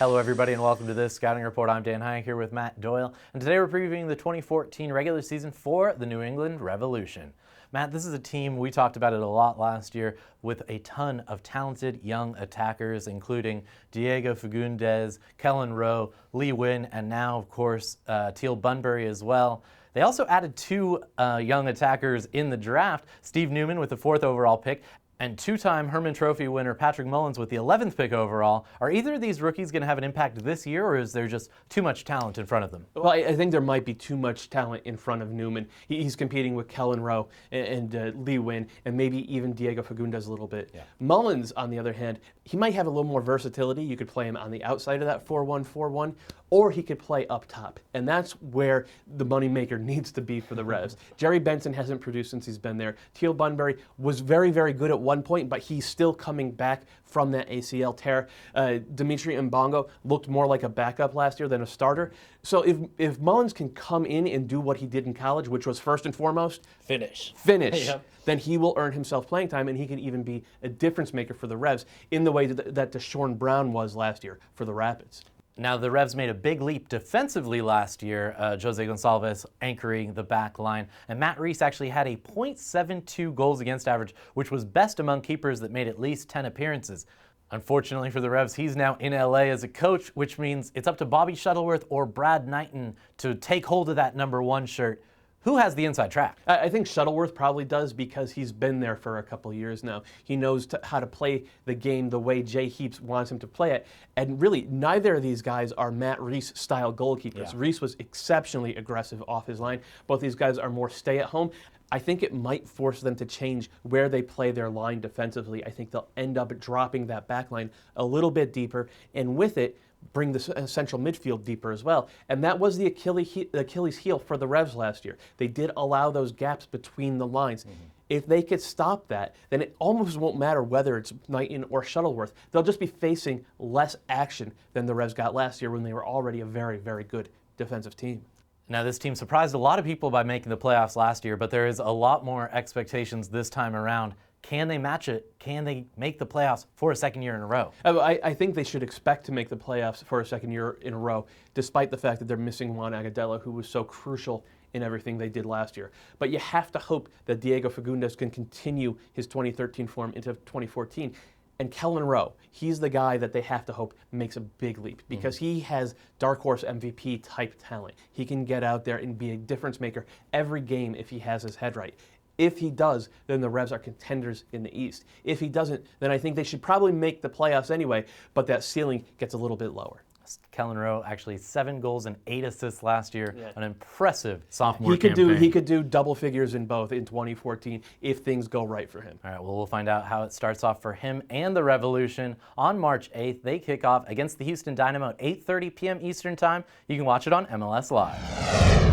Hello everybody and welcome to this Scouting Report. I'm Dan Haiek here with Matt Doyle, and today we're previewing the 2014 regular season for the New England Revolution. Matt, this is a team, we talked about it a lot last year, with a ton of talented young attackers, including Diego Fagundes, Kellen Rowe, Lee Win, and now, of course, Teal Bunbury as well. They also added two young attackers in the draft, Steve Newman with the 4th overall pick, and two-time Herman Trophy winner Patrick Mullins with the 11th pick overall. Are either of these rookies going to have an impact this year, or is there just too much talent in front of them? Well, I think there might be too much talent in front of Newman. He's competing with Kellen Rowe and Lee Win, and maybe even Diego Fagundes a little bit. Yeah. Mullins, on the other hand, he might have a little more versatility. You could play him on the outside of that 4-1-4-1, or he could play up top. And that's where the moneymaker needs to be for the Revs. Jerry Benson hasn't produced since he's been there. Teal Bunbury was very, very good at one point, but he's still coming back from that ACL tear. Dimitri Mbongo looked more like a backup last year than a starter. So if Mullins can come in and do what he did in college, which was first and foremost, finish, yep, then he will earn himself playing time, and he can even be a difference maker for the Revs in the way that Deshaun Brown was last year for the Rapids. Now, the Revs made a big leap defensively last year, Jose Gonçalves anchoring the back line, and Matt Reis actually had a .72 goals against average, which was best among keepers that made at least 10 appearances. Unfortunately for the Revs, he's now in LA as a coach, which means it's up to Bobby Shuttleworth or Brad Knighton to take hold of that number 1 shirt. Who has the inside track? I think Shuttleworth probably does, because he's been there for a couple years now. He knows how to play the game the way Jay Heaps wants him to play it. And really, neither of these guys are Matt Reis-style goalkeepers. Yeah. Reis was exceptionally aggressive off his line. Both these guys are more stay-at-home. I think it might force them to change where they play their line defensively. I think they'll end up dropping that back line a little bit deeper, and with it, bring the central midfield deeper as well. And that was the Achilles heel for the Revs last year. They did allow those gaps between the lines. Mm-hmm. If they could stop that, then it almost won't matter whether it's Knighton or Shuttleworth. They'll just be facing less action than the Revs got last year when they were already a very, very good defensive team. Now, this team surprised a lot of people by making the playoffs last year, but there is a lot more expectations this time around. Can they match it? Can they make the playoffs for a second year in a row? I think they should expect to make the playoffs for a second year in a row, despite the fact that they're missing Juan Agudelo, who was so crucial in everything they did last year. But you have to hope that Diego Fagundes can continue his 2013 form into 2014. And Kellen Rowe, he's the guy that they have to hope makes a big leap, because he has darkhorse MVP type talent. He can get out there and be a difference maker every game if he has his head right. If he does, then the Revs are contenders in the East. If he doesn't, then I think they should probably make the playoffs anyway, but that ceiling gets a little bit lower. Kellen Rowe, actually 7 goals and 8 assists last year. Yeah. An impressive sophomore campaign. He could do double figures in both in 2014 if things go right for him. All right, well, we'll find out how it starts off for him and the Revolution on March 8th. They kick off against the Houston Dynamo at 8:30 p.m. Eastern Time. You can watch it on MLS Live.